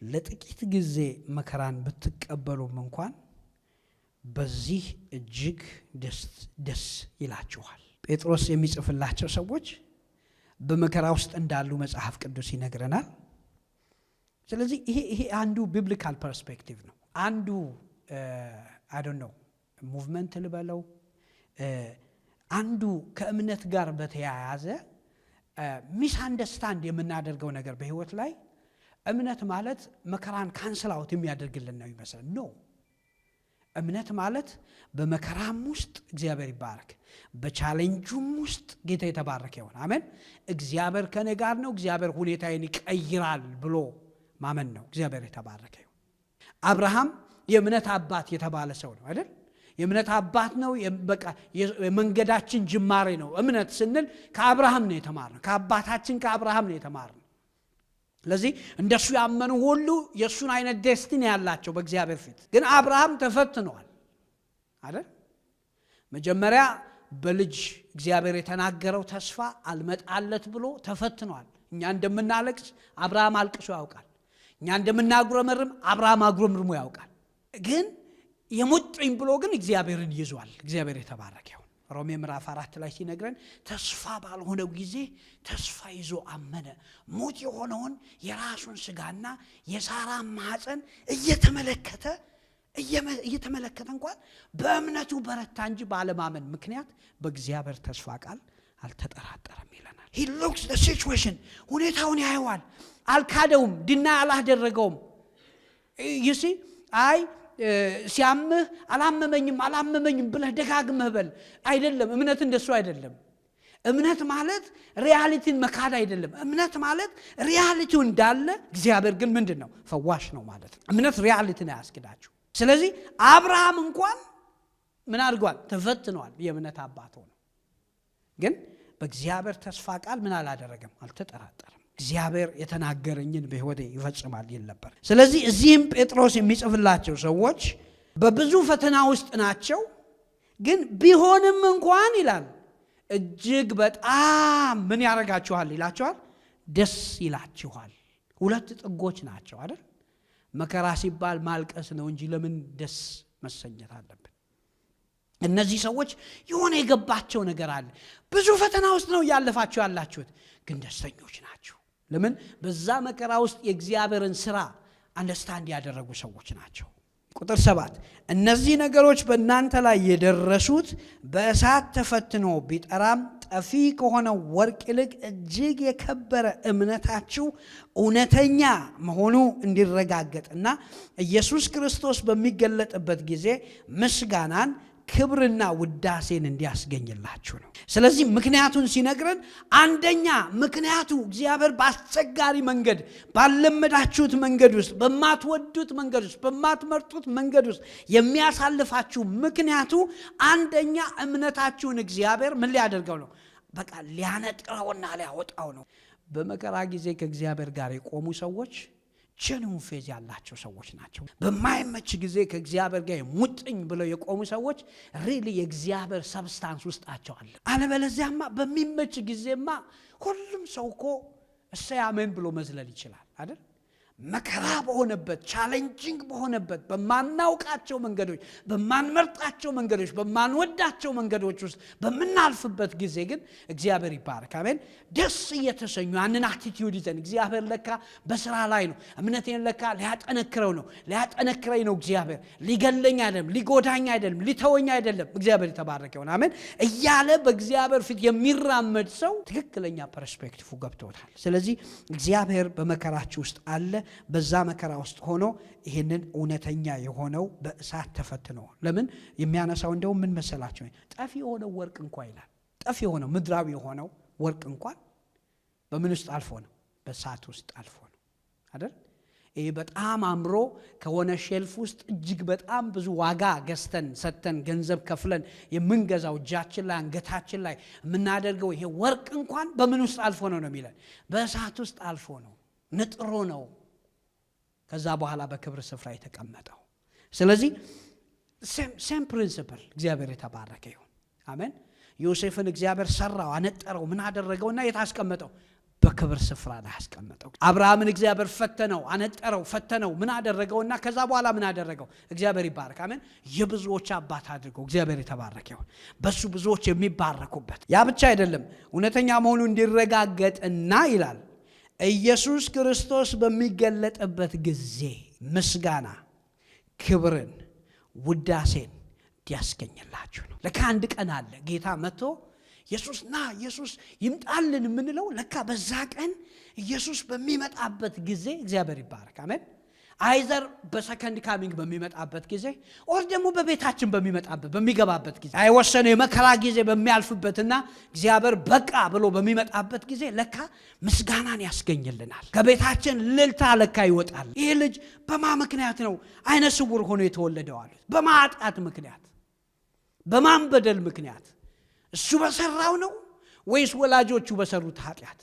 ለጥቂት ጊዜ መከራን ብትቀበሉም እንኳን በዚህ እጅግ ደስ ይላችኋል። ጴጥሮስ የሚጽፍላቸው ሰዎች በመከራ ውስጥ እንዳሉ መጽሐፍ ቅዱስ ይነግረናል። ስለዚህ ይሄ አንዱ ቢብሊካል ፐርስፔክቲቭ ነው። አንዱ አይ ዶንት ኖ ሙቭመንት ልበለው፣ አንዱ ከእምነት ጋር በተያያዘ ሚስ አንደርስታንድ የምናደርገው ነገር በህይወት ላይ እምነት ማለት መከራን ካንስል አውት የሚያደርግልን ነው ይመስላል። ኖ፣ እምነት ማለት በመከራም ውስጥ እግዚአብሔር ይባረክ፣ በቻሌንጁም ውስጥ ጌታ የተባረከ ይሁን። አሜን። እግዚአብሔር ከኔ ጋር ነው፣ እግዚአብሔር ሁኔታዬን ይቀይራል ብሎ ማመን ነው። እግዚአብሔር የተባረከ ይሁን። አብርሃም የእምነት አባት የተባለ ሰው ነው አይደል? የእምነት አባት ነው። በቃ የመንገዳችን ጅማሬ ነው። እምነት ስንል ከአብርሃም ነው የተማርነው፣ ከአባታችን ከአብርሃም ነው የተማርነው። ስለዚህ እንደሱ ያመኑ ሁሉ የሱን አይነት ዴስቲኒ ያላቸው በእግዚአብሔር ፊት። ግን አብርሃም ተፈትኗል አይደል? መጀመሪያ በልጅ እግዚአብሔር የተናገረው ተስፋ አልመጣለት ብሎ ተፈትኗል። እኛ እንደምናለቅስ አብርሃም አልቅሶ ያውቃል። እኛ እንደምናጉረመርም አብርሃም አጉረምርሞ ያውቃል። ግን የሙጥኝ ብሎ ግን እግዚአብሔርን ይዟል። እግዚአብሔር የተባረከ ይሁን። ሮሜ ምዕራፍ 4 ላይ ሲነግረን ተስፋ ባልሆነው ጊዜ ተስፋ ይዞ አመነ፣ ሞት የሆነውን የራሱን ስጋና የሳራን ማህፀን እየተመለከተ እንኳን በእምነቱ በረታ እንጂ ባለማመን ምክንያት በእግዚአብሔር ተስፋ ቃል አልተጠራጠረም ይለናል። he looks the situation ሁኔታውን ያየዋል። አልካደውም፣ ድና አላደረገውም። you see አይ ሲያምህ አላመመኝም ብለህ ደጋግመህ በል አይደለም። እምነት እንደሱ አይደለም። እምነት ማለት ሪያሊቲን መካድ አይደለም። እምነት ማለት ሪያሊቲው እንዳለ እግዚአብሔር ግን ምንድነው? ፈዋሽ ነው ማለት ነው። እምነት ሪያሊቲን አያስክዳችሁ። ስለዚህ አብርሃም እንኳን ምን አድርጓል? ተፈትኗል። የእምነት አባት ሆነ። ግን በእግዚአብሔር ተስፋ ቃል ምን አላደረገም? አልተጠራጠረም። እግዚአብሔር የተናገረኝን በሕይወቴ ይፈጽማል ይል ነበር። ስለዚህ እዚህም ጴጥሮስ የሚጽፍላቸው ሰዎች በብዙ ፈተና ውስጥ ናቸው። ግን ቢሆንም እንኳን ይላል እጅግ በጣም ምን ያደርጋችኋል ይላችኋል? ደስ ይላችኋል። ሁለት ጥጎች ናቸው አይደል? መከራ ሲባል ማልቀስ ነው እንጂ ለምን ደስ መሰኘት አለብን? እነዚህ ሰዎች የሆነ የገባቸው ነገር አለ። ብዙ ፈተና ውስጥ ነው ያለፋችሁ ያላችሁት፣ ግን ደስተኞች ናቸው። ለምን? በዛ መከራ ውስጥ የእግዚአብሔርን ሥራ አንደርስታንድ ያደረጉ ሰዎች ናቸው። ቁጥር 7 እነዚህ ነገሮች በእናንተ ላይ የደረሱት በእሳት ተፈትኖ ቢጠራም ጠፊ ከሆነው ወርቅ ይልቅ እጅግ የከበረ እምነታችሁ እውነተኛ መሆኑ እንዲረጋገጥና ኢየሱስ ክርስቶስ በሚገለጥበት ጊዜ ምስጋናን ክብርና ውዳሴን እንዲያስገኝላችሁ ነው። ስለዚህ ምክንያቱን ሲነግረን አንደኛ ምክንያቱ እግዚአብሔር በአስቸጋሪ መንገድ፣ ባለመዳችሁት መንገድ ውስጥ፣ በማትወዱት መንገድ ውስጥ፣ በማትመርጡት መንገድ ውስጥ የሚያሳልፋችሁ ምክንያቱ አንደኛ እምነታችሁን እግዚአብሔር ምን ሊያደርገው ነው? በቃ ሊያነጥረውና ሊያወጣው ነው። በመከራ ጊዜ ከእግዚአብሔር ጋር የቆሙ ሰዎች ጀኒውን ፌዝ ያላቸው ሰዎች ናቸው። በማይመች ጊዜ ከእግዚአብሔር ጋር ሙጥኝ ብለው የቆሙ ሰዎች ሪሊ የእግዚአብሔር ሰብስታንስ ውስጣቸው አለ። አለበለዚያማ በሚመች ጊዜማ ሁሉም ሰው እኮ እሰይ አሜን ብሎ መዝለል ይችላል አይደል? መከራ በሆነበት ቻሌንጂንግ በሆነበት በማናውቃቸው መንገዶች፣ በማንመርጣቸው መንገዶች፣ በማንወዳቸው መንገዶች ውስጥ በምናልፍበት ጊዜ ግን እግዚአብሔር ይባረክ አሜን ደስ እየተሰኙ ያንን አቲቲዩድ ይዘን እግዚአብሔር ለካ በስራ ላይ ነው፣ እምነቴን ለካ ሊያጠነክረው ነው፣ ሊያጠነክረኝ ነው እግዚአብሔር፣ ሊገለኝ አይደለም፣ ሊጎዳኝ አይደለም፣ ሊተወኝ አይደለም፣ እግዚአብሔር የተባረከ ይሁን አሜን እያለ በእግዚአብሔር ፊት የሚራመድ ሰው ትክክለኛ ፐርስፔክቲቭ ገብቶታል። ስለዚህ እግዚአብሔር በመከራችሁ ውስጥ አለ። በዛ መከራ ውስጥ ሆኖ ይሄንን እውነተኛ የሆነው በእሳት ተፈትኖ ለምን የሚያነሳው እንደው ምን መሰላችሁ ጠፊ የሆነው ወርቅ እንኳን ይላል ጠፊ የሆነው ምድራዊ የሆነው ወርቅ እንኳን በምን ውስጥ አልፎ ነው በእሳት ውስጥ አልፎ ነው አይደል ይሄ በጣም አምሮ ከሆነ ሼልፍ ውስጥ እጅግ በጣም ብዙ ዋጋ ገዝተን ሰተን ገንዘብ ከፍለን የምንገዛው እጃችን ላይ አንገታችን ላይ የምናደርገው ይሄ ወርቅ እንኳን በምን ውስጥ አልፎ ነው የሚለን በእሳት ውስጥ አልፎ ነው ንጥሮ ነው ከዛ በኋላ በክብር ስፍራ የተቀመጠው ስለዚህ ሴም ፕሪንሲፕል እግዚአብሔር የተባረከ ይሁን አሜን ዮሴፍን እግዚአብሔር ሰራው አነጠረው ምን አደረገውና የታስቀመጠው በክብር ስፍራ ላይ አስቀመጠው አብርሃምን እግዚአብሔር ፈተነው አነጠረው ፈተነው ምን አደረገውና ከዛ በኋላ ምን አደረገው እግዚአብሔር ይባረክ አሜን የብዙዎች አባት አድርገው እግዚአብሔር የተባረከ ይሁን በሱ ብዙዎች የሚባረኩበት ያ ብቻ አይደለም እውነተኛ መሆኑ እንዲረጋገጥና ይላል ኢየሱስ ክርስቶስ በሚገለጥበት ጊዜ ምስጋና ክብርን ውዳሴን ያስገኝላችሁ ነው ለካ አንድ ቀን አለ ጌታ መጥቶ ኢየሱስ ይምጣልን ምንለው ለካ በዛ ቀን ኢየሱስ በሚመጣበት ጊዜ እግዚአብሔር ይባረክ አሜን አይዘር በሰከንድ ካሚንግ በሚመጣበት ጊዜ ኦር ደግሞ በቤታችን በሚመጣበት በሚገባበት ጊዜ አይወሰነ የመከራ ጊዜ በሚያልፍበትና እግዚአብሔር በቃ ብሎ በሚመጣበት ጊዜ ለካ ምስጋናን ያስገኝልናል ከቤታችን ልልታ ለካ ይወጣል ይሄ ልጅ በማ ምክንያት ነው አይነ ስውር ሆኖ የተወለደው አሉት በማጣት ምክንያት በማንበደል ምክንያት እሱ በሰራው ነው ወይስ ወላጆቹ በሰሩት ኃጢአት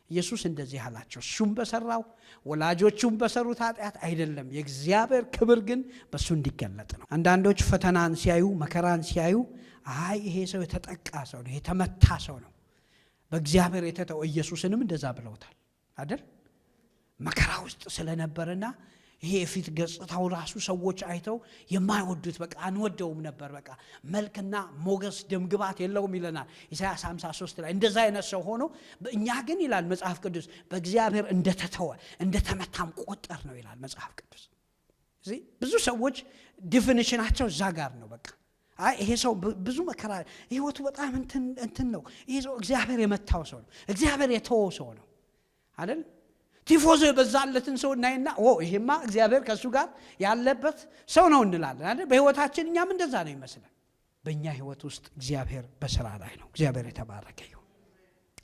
ኢየሱስ እንደዚህ አላቸው እሱም በሰራው ወላጆቹም በሰሩት ኃጢአት አይደለም የእግዚአብሔር ክብር ግን በሱ እንዲገለጥ ነው አንዳንዶች ፈተናን ሲያዩ መከራን ሲያዩ ይሄ ሰው የተጠቃ ሰው ነው የተመታ ሰው ነው በእግዚአብሔር የተተው ኢየሱስንም እንደዛ ብለውታል አይደል መከራ ውስጥ ስለነበርና ይሄ የፊት ገጽታው ራሱ ሰዎች አይተው የማይወዱት በቃ አንወደውም ነበር በቃ መልክና ሞገስ ደምግባት የለውም ይለናል ኢሳይያስ 53 ላይ እንደዛ አይነት ሰው ሆኖ እኛ ግን ይላል መጽሐፍ ቅዱስ በእግዚአብሔር እንደተተወ እንደተመታም ቆጠር ነው ይላል መጽሐፍ ቅዱስ እዚህ ብዙ ሰዎች ዲፊኒሽናቸው እዛ ጋር ነው በቃ ይሄ ሰው ብዙ መከራ ህይወቱ በጣም እንትን ነው ይሄ ሰው እግዚአብሔር የመታው ሰው ነው እግዚአብሔር የተወው ሰው ነው አይደል ቲፎዞ በዛለትን ሰው እናይና ይሄማ እግዚአብሔር ከሱ ጋር ያለበት ሰው ነው እንላለን አይደል በህይወታችን እኛም እንደዛ ነው ይመስላል በእኛ ህይወት ውስጥ እግዚአብሔር በስራ ላይ ነው እግዚአብሔር የተባረከ ይሁን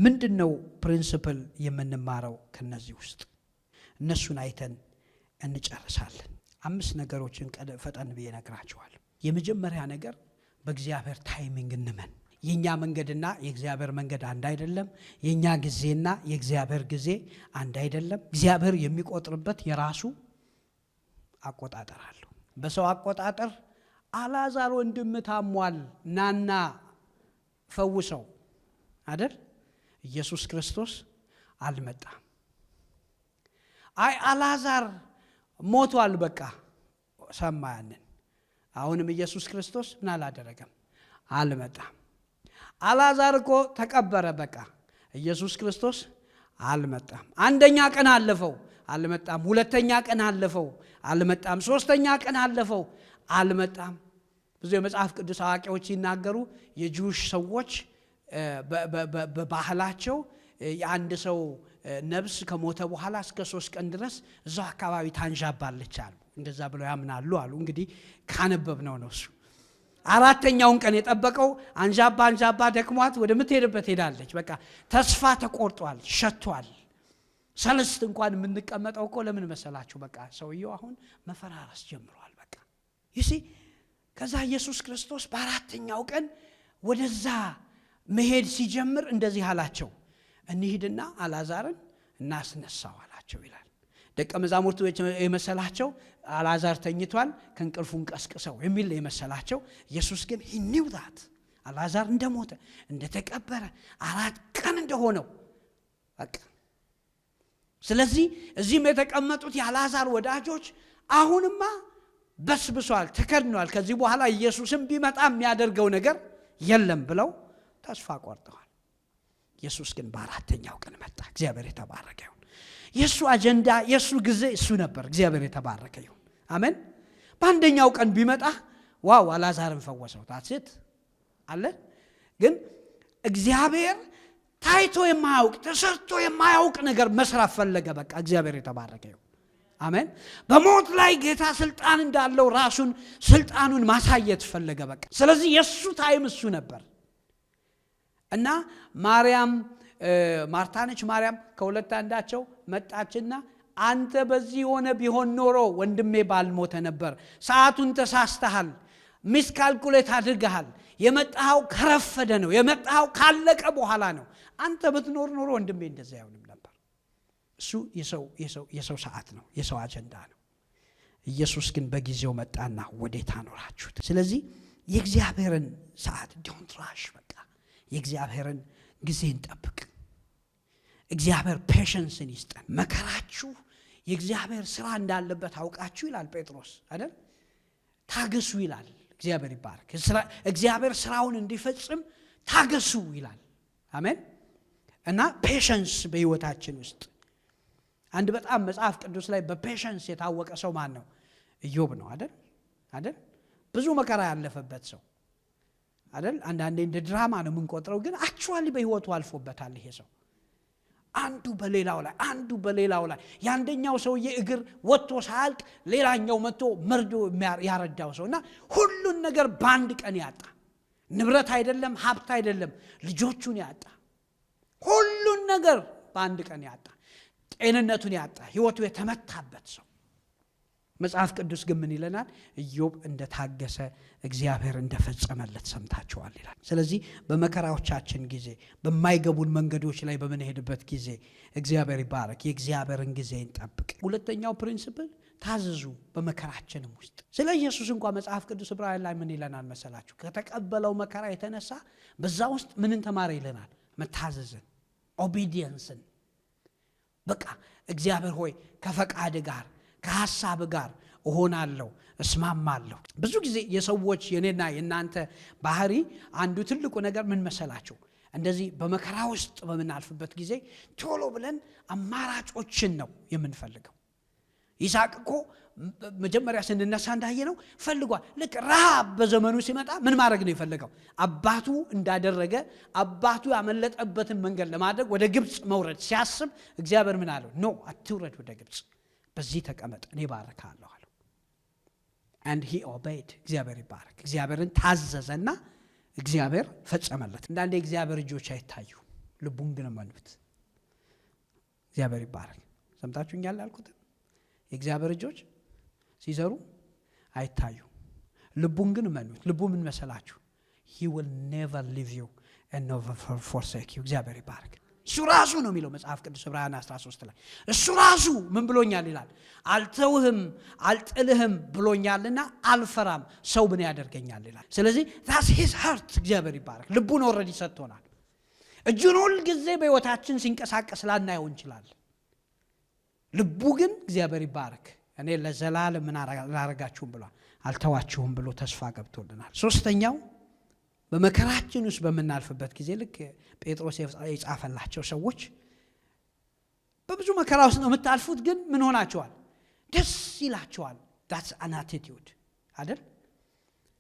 ምንድነው ፕሪንሲፕል የምንማረው ከነዚህ ውስጥ እነሱን አይተን እንጨርሳለን 5 ነገሮችን ፈጠን ብዬ ነግራችኋለሁ የመጀመሪያ ነገር በእግዚአብሔር ታይሚንግ እንመን የኛ መንገድና የእግዚአብሔር መንገድ አንድ አይደለም የኛ ጊዜና የእግዚአብሔር ጊዜ አንድ አይደለም እግዚአብሔር የሚቆጥርበት የራሱ አቆጣጠር አለው በሰው አቆጣጠር አላዛር ወንድም ታሟል ናና ፈውሰው አይደል ኢየሱስ ክርስቶስ አልመጣም አላዛር ሞቷል በቃ ሰማያንን አሁንም ኢየሱስ ክርስቶስ ምን አላደረገም አልመጣም አላዛር እኮ ተቀበረ በቃ ኢየሱስ ክርስቶስ አልመጣም አንደኛ ቀን አለፈው አልመጣም ሁለተኛ ቀን አለፈው አልመጣም ሶስተኛ ቀን አለፈው አልመጣም ብዙ የመጽሐፍ ቅዱስ አዋቂዎች ይናገሩ የጁሽ ሰዎች በባህላቸው የአንድ ሰው ነብስ ከሞተ በኋላ እስከ 3 ቀን ድረስ እዛው አካባቢ ታንዣባለች አሉ እንደዛ ብለው ያምናሉ አሉ እንግዲህ ካነበብነው ነው እሱ አራተኛውን ቀን የጠበቀው አንጃባ ደክሟት ወደ ምትሄድበት ሄዳለች በቃ ተስፋ ተቆርጧል ሸቷል ሰለስት እንኳን የምንቀመጠው እኮ ለምን መሰላችሁ በቃ ሰውየው አሁን መፈራረስ ጀምሯል በቃ ይሲ ከዛ ኢየሱስ ክርስቶስ በአራተኛው ቀን ወደዛ መሄድ ሲጀምር እንደዚህ አላቸው እንሂድና አላዛርን እናስነሳው አላቸው ይላል ደቀ መዛሙርቱ የመሰላቸው አላዛር ተኝቷል ከንቅልፉን ቀስቅሰው የሚል የመሰላቸው ኢየሱስ ግን he knew that አላዛር እንደሞተ እንደተቀበረ 4 ቀን እንደሆነው በቃ ስለዚህ እዚህም የተቀመጡት የአላዛር ወዳጆች አሁንማ በስብሷል ተከድኗል ከዚህ በኋላ ኢየሱስም ቢመጣ የሚያደርገው ነገር የለም ብለው ተስፋ ቆርጠዋል ኢየሱስ ግን በአራተኛው ቀን መጣ እግዚአብሔር የተባረከ ይሁን የሱ አጀንዳ የሱ ጊዜ እሱ ነበር እግዚአብሔር የተባረከ ይሁን አሜን በአንደኛው ቀን ቢመጣ ዋው አላዛርን ፈወሰው ታስት አለ ግን እግዚአብሔር ታይቶ የማያውቅ ተሰርቶ የማያውቅ ነገር መስራት ፈለገ በቃ እግዚአብሔር የተባረከ ይሁን አሜን። በሞት ላይ ጌታ ስልጣን እንዳለው ራሱን ስልጣኑን ማሳየት ፈለገ በቃ። ስለዚህ የሱ ታይም እሱ ነበር እና ማርያም ማርታ ነች። ማርያም ከሁለት አንዳቸው መጣችና አንተ በዚህ ሆነ ቢሆን ኖሮ ወንድሜ ባልሞተ ነበር። ሰዓቱን ተሳስተሃል፣ ሚስ ካልኩሌት አድርገሃል። የመጣው ከረፈደ ነው፣ የመጣው ካለቀ በኋላ ነው። አንተ ብትኖር ኖሮ ወንድሜ እንደዛ አይሆንም ነበር። እሱ የሰው ሰዓት ነው፣ የሰው አጀንዳ ነው። ኢየሱስ ግን በጊዜው መጣና ወዴት አኖራችሁት? ስለዚህ የእግዚአብሔርን ሰዓት ዶንት ራሽ። በቃ የእግዚአብሔርን ጊዜ እንጠብቅ። እግዚአብሔር ፔሸንስን ይስጠን። መከራችሁ የእግዚአብሔር ስራ እንዳለበት አውቃችሁ ይላል ጴጥሮስ አይደል? ታገሱ ይላል። እግዚአብሔር ይባረክ። እግዚአብሔር ስራውን እንዲፈጽም ታገሱ ይላል። አሜን። እና ፔሸንስ በህይወታችን ውስጥ አንድ በጣም መጽሐፍ ቅዱስ ላይ በፔሸንስ የታወቀ ሰው ማን ነው? ኢዮብ ነው አይደል? ብዙ መከራ ያለፈበት ሰው አይደል? አንዳንዴ እንደ ድራማ ነው የምንቆጥረው፣ ግን አክቹአሊ በህይወቱ አልፎበታል ይሄ ሰው። አንዱ በሌላው ላይ ያንደኛው ሰውዬ እግር ወጥቶ ሳያልቅ ሌላኛው መጥቶ መርዶ ያረዳው ሰውና ሁሉን ነገር በአንድ ቀን ያጣ፣ ንብረት አይደለም ሀብት አይደለም ልጆቹን ያጣ፣ ሁሉን ነገር በአንድ ቀን ያጣ፣ ጤንነቱን ያጣ፣ ህይወቱ የተመታበት ሰው። መጽሐፍ ቅዱስ ግን ምን ይለናል? ኢዮብ እንደታገሰ እግዚአብሔር እንደፈጸመለት ሰምታችኋል ይላል። ስለዚህ በመከራዎቻችን ጊዜ በማይገቡን መንገዶች ላይ በምንሄድበት ጊዜ እግዚአብሔር ይባረክ፣ የእግዚአብሔርን ጊዜ እንጠብቅ። ሁለተኛው ፕሪንሲፕል ታዘዙ በመከራችንም ውስጥ። ስለ ኢየሱስ እንኳን መጽሐፍ ቅዱስ ዕብራውያን ላይ ምን ይለናል መሰላችሁ? ከተቀበለው መከራ የተነሳ በዛ ውስጥ ምንን ተማረ ይለናል? መታዘዝን፣ ኦቢዲየንስን። በቃ እግዚአብሔር ሆይ ከፈቃድ ጋር ከሐሳብ ጋር እሆናለሁ፣ እስማማለሁ። ብዙ ጊዜ የሰዎች የኔና የናንተ ባህሪ አንዱ ትልቁ ነገር ምን መሰላችሁ? እንደዚህ በመከራ ውስጥ በምናልፍበት ጊዜ ቶሎ ብለን አማራጮችን ነው የምንፈልገው። ይስሐቅ እኮ መጀመሪያ ስንነሳ እንዳየነው ፈልጓል። ልክ ረሃብ በዘመኑ ሲመጣ ምን ማድረግ ነው የፈለገው? አባቱ እንዳደረገ አባቱ ያመለጠበትን መንገድ ለማድረግ ወደ ግብፅ መውረድ ሲያስብ እግዚአብሔር ምን አለው? ኖ አትውረድ ወደ ግብፅ፣ በዚህ ተቀመጥ እኔ ባረካለሁ አለው። and he obeyed። እግዚአብሔር ይባረክ። እግዚአብሔርን ታዘዘና እግዚአብሔር ፈጸመለት። አንዳንዴ እግዚአብሔር እጆች አይታዩ፣ ልቡን ግን መኑት። እግዚአብሔር ይባረክ። ሰምታችሁኛል ያልኩት? የእግዚአብሔር እጆች ሲሰሩ አይታዩ፣ ልቡን ግን መኑት። ልቡ ምን መሰላችሁ? he will never leave you and never forsake you። እግዚአብሔር ይባረክ። እሱ ራሱ ነው የሚለው መጽሐፍ ቅዱስ ዕብራውያን 13 ላይ እሱ ራሱ ምን ብሎኛል ይላል? አልተውህም አልጥልህም ብሎኛልና አልፈራም፣ ሰው ምን ያደርገኛል ይላል። ስለዚህ that's his heart። እግዚአብሔር ይባረክ። ልቡን ኦልሬዲ ሰጥቶናል። እጁን ሁል ጊዜ በህይወታችን ሲንቀሳቀስ ላናየው እንችላለን። ልቡ ግን እግዚአብሔር ይባረክ እኔ ለዘላለም ምን አላረጋችሁም ብሏል፣ አልተዋችሁም ብሎ ተስፋ ገብቶልናል። ሶስተኛው በመከራችን ውስጥ በመናልፍበት ጊዜ ልክ ጴጥሮስ የጻፈላቸው ሰዎች በብዙ መከራ ውስጥ ነው የምታልፉት፣ ግን ምን ሆናቸዋል? ደስ ይላቸዋል። that's an attitude አይደል?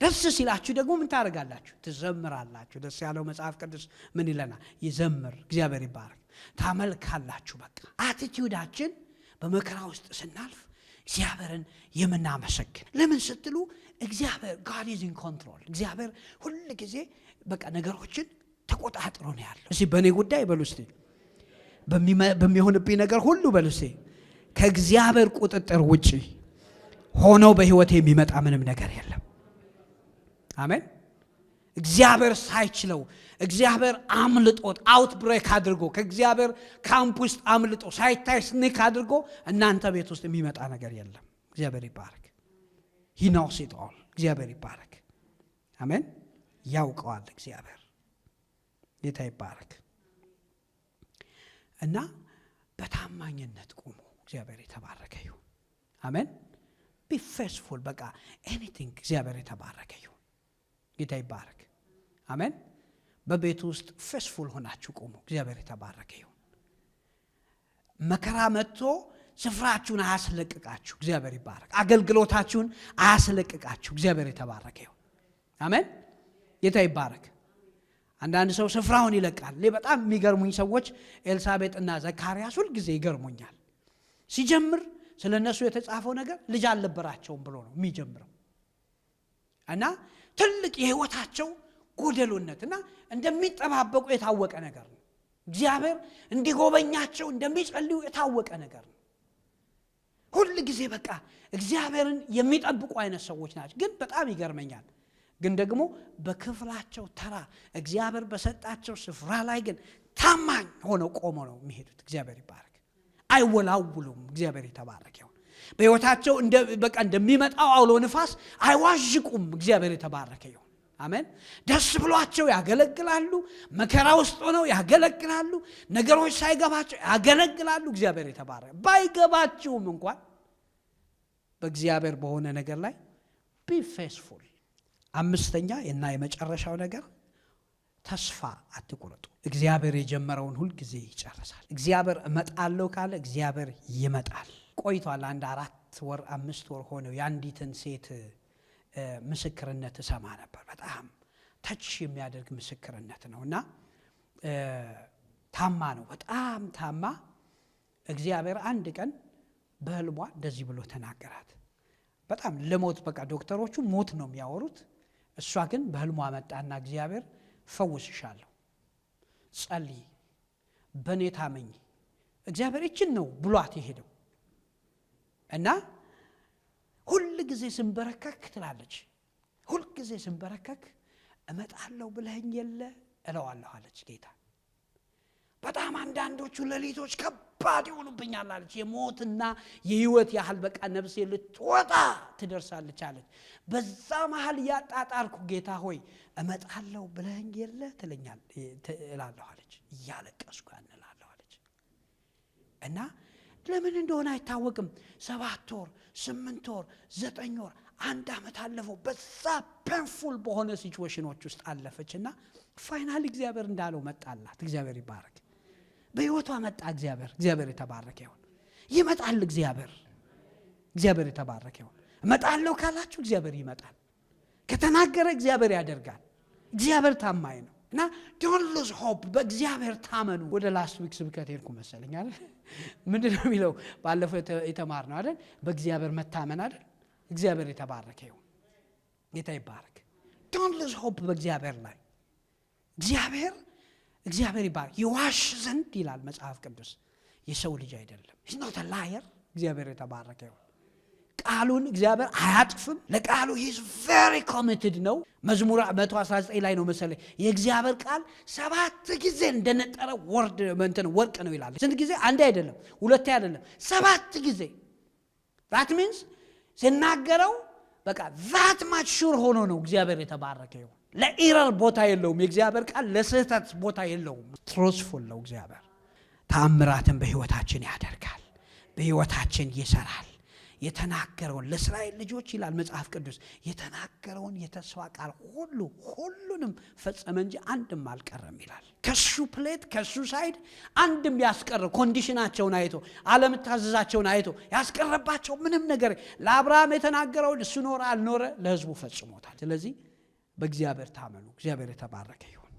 ደስ ሲላችሁ ደግሞ ምን ታደርጋላችሁ? ትዘምራላችሁ። ደስ ያለው መጽሐፍ ቅዱስ ምን ይለናል? ይዘምር። እግዚአብሔር ይባረክ። ታመልካላችሁ። በቃ አቲቲዩዳችን በመከራ ውስጥ ስናልፍ እግዚአብሔርን የምናመሰግን። ለምን ስትሉ እግዚአብሔር God is in control። እግዚአብሔር ሁሉ ጊዜ በቃ ነገሮችን ተቆጣጥሮ ነው ያለው። እሺ በእኔ ጉዳይ በሉ እስቲ፣ በሚሆንብኝ ነገር ሁሉ በሉ እስቲ፣ ከእግዚአብሔር ቁጥጥር ውጪ ሆኖ በህይወት የሚመጣ ምንም ነገር የለም። አሜን። እግዚአብሔር ሳይችለው እግዚአብሔር አምልጦት አውት ብሬክ አድርጎ ከእግዚአብሔር ካምፕ ውስጥ አምልጦ ሳይታይ ስኒክ አድርጎ እናንተ ቤት ውስጥ የሚመጣ ነገር የለም። እግዚአብሔር ይባረክ። he knows it all። እግዚአብሔር ይባረክ። አሜን። ያውቀዋል እግዚአብሔር። ጌታ ይባረክ። እና በታማኝነት ቁሙ። እግዚአብሔር የተባረከ ይሁን። አሜን። be faithful። በቃ anything እግዚአብሔር የተባረከ ይሁን። ጌታ ይባረክ። አሜን። በቤቱ ውስጥ ፌስፉል ሆናችሁ ቆሙ። እግዚአብሔር የተባረከ ይሁን። መከራ መጥቶ ስፍራችሁን አያስለቅቃችሁ። እግዚአብሔር ይባረክ። አገልግሎታችሁን አያስለቅቃችሁ። እግዚአብሔር የተባረከ ይሁን። አሜን። ጌታ ይባረክ። አንዳንድ ሰው ስፍራውን ይለቃል። በጣም የሚገርሙኝ ሰዎች ኤልሳቤጥና ዘካርያስ ሁል ጊዜ ይገርሙኛል። ሲጀምር ስለነሱ የተጻፈው ነገር ልጅ አልነበራቸውም ብሎ ነው የሚጀምረው እና ትልቅ የህይወታቸው ጎደሎነትና እንደሚጠባበቁ የታወቀ ነገር ነው። እግዚአብሔር እንዲጎበኛቸው እንደሚጸልዩ የታወቀ ነገር ነው። ሁሉ ጊዜ በቃ እግዚአብሔርን የሚጠብቁ አይነት ሰዎች ናቸው። ግን በጣም ይገርመኛል። ግን ደግሞ በክፍላቸው ተራ እግዚአብሔር በሰጣቸው ስፍራ ላይ ግን ታማኝ ሆነው ቆመው ነው የሚሄዱት። እግዚአብሔር ይባረክ። አይወላውሉም። እግዚአብሔር የተባረከ ይሁን። በህይወታቸው በቃ እንደሚመጣው አውሎ ንፋስ አይዋዥቁም። እግዚአብሔር የተባረከ ይሁን። አሜን። ደስ ብሏቸው ያገለግላሉ። መከራ ውስጥ ሆነው ያገለግላሉ። ነገሮች ሳይገባቸው ያገለግላሉ። እግዚአብሔር የተባረከ። ባይገባቸውም እንኳን በእግዚአብሔር በሆነ ነገር ላይ be faithful። አምስተኛ እና የመጨረሻው ነገር ተስፋ አትቁረጡ። እግዚአብሔር የጀመረውን ሁሉ ጊዜ ይጨርሳል። እግዚአብሔር እመጣለሁ ካለ እግዚአብሔር ይመጣል። ቆይቷል። 4 ወር 5 ወር ሆነው ያንዲትን ሴት ምስክርነት ሰማ ነበር። በጣም ተች የሚያደርግ ምስክርነት ነውና ታማ ነው። በጣም ታማ እግዚአብሔር አንድ ቀን በህልሟ እንደዚህ ብሎ ተናገራት። በጣም ለሞት በቃ ዶክተሮቹ ሞት ነው የሚያወሩት። እሷ ግን በህልሟ መጣና እግዚአብሔር ፈውስሻለሁ፣ ጸልይ፣ በኔ ታመኝ፣ እግዚአብሔር እችን ነው ብሏት የሄደው እና ሁሉ ጊዜ ስንበረከክ ትላለች። ሁሉ ጊዜ ስንበረከክ እመጣለሁ ብለኸኝ የለ እለዋለሁ አለች ጌታ። በጣም አንዳንዶቹ ሌሊቶች ከባድ ይሆኑብኛል አለች። የሞትና የህይወት ያህል በቃ ነፍሴ ልትወጣ ትደርሳለች አለች። በዛ መሃል ያጣጣርኩ ጌታ ሆይ እመጣለሁ ብለኸኝ የለ ትለኛል እላለሁ አለች። እያለቀስኩ ያንላለሁ አለች እና ለምን እንደሆነ አይታወቅም። 7 ወር 8 ወር 9 ወር 1 ዓመት አለፈው። በዛ ፔንፉል በሆነ ሲቹዌሽኖች ውስጥ አለፈችና ፋይናሊ እግዚአብሔር እንዳለው መጣላት። እግዚአብሔር ይባረክ። በህይወቷ መጣ እግዚአብሔር። እግዚአብሔር የተባረከ ይሁን። ይመጣል እግዚአብሔር። እግዚአብሔር የተባረከ ይሁን። እመጣለሁ ካላችሁ እግዚአብሔር ይመጣል። ከተናገረ እግዚአብሔር ያደርጋል። እግዚአብሔር ታማኝ ነው እና don't lose hope። በእግዚአብሔር ታመኑ። ወደ ላስት ዊክ ስብከት ሄድኩ መሰለኝ አይደል? ምንድነው የሚለው? ባለፈው የተማርነው አይደል? በእግዚአብሔር መታመን አይደል? እግዚአብሔር የተባረከ ይሁን። ጌታ ይባረክ። don't lose hope በእግዚአብሔር ላይ። እግዚአብሔር ይባረክ። ይዋሽ ዘንድ ይላል መጽሐፍ ቅዱስ የሰው ልጅ አይደለም። he's not a liar። እግዚአብሔር የተባረከ ይሁን። ቃሉን እግዚአብሔር አያጥፍም። ለቃሉ he's very committed ነው። መዝሙር 119 ላይ ነው መሰለኝ የእግዚአብሔር ቃል 7 ጊዜ እንደነጠረ ወርቅ ነው ይላል። ስንት ጊዜ? አንዴ አይደለም፣ ሁለቴ አይደለም፣ 7 ጊዜ። that means ሲናገረው በቃ that much sure ሆኖ ነው። እግዚአብሔር የተባረከ ይሁን። ለኤረር ቦታ የለውም። የእግዚአብሔር ቃል ለስህተት ቦታ የለውም። truthful ነው እግዚአብሔር። ተአምራትን በህይወታችን ያደርጋል፣ በህይወታችን ይሰራል። የተናገረውን ለእስራኤል ልጆች ይላል መጽሐፍ ቅዱስ የተናገረውን የተስፋ ቃል ሁሉንም ፈጸመ እንጂ አንድም አልቀረም ይላል። ከሱ ፕሌት ከሱ ሳይድ አንድም ያስቀረ ኮንዲሽናቸውን አይቶ አለመታዘዛቸውን አይቶ ያስቀረባቸው ምንም ነገር ለአብርሃም የተናገረውን እሱ ኖረ አልኖረ ለህዝቡ ፈጽሞታል። ስለዚህ በእግዚአብሔር ታመኑ። እግዚአብሔር የተባረከ ይሁን።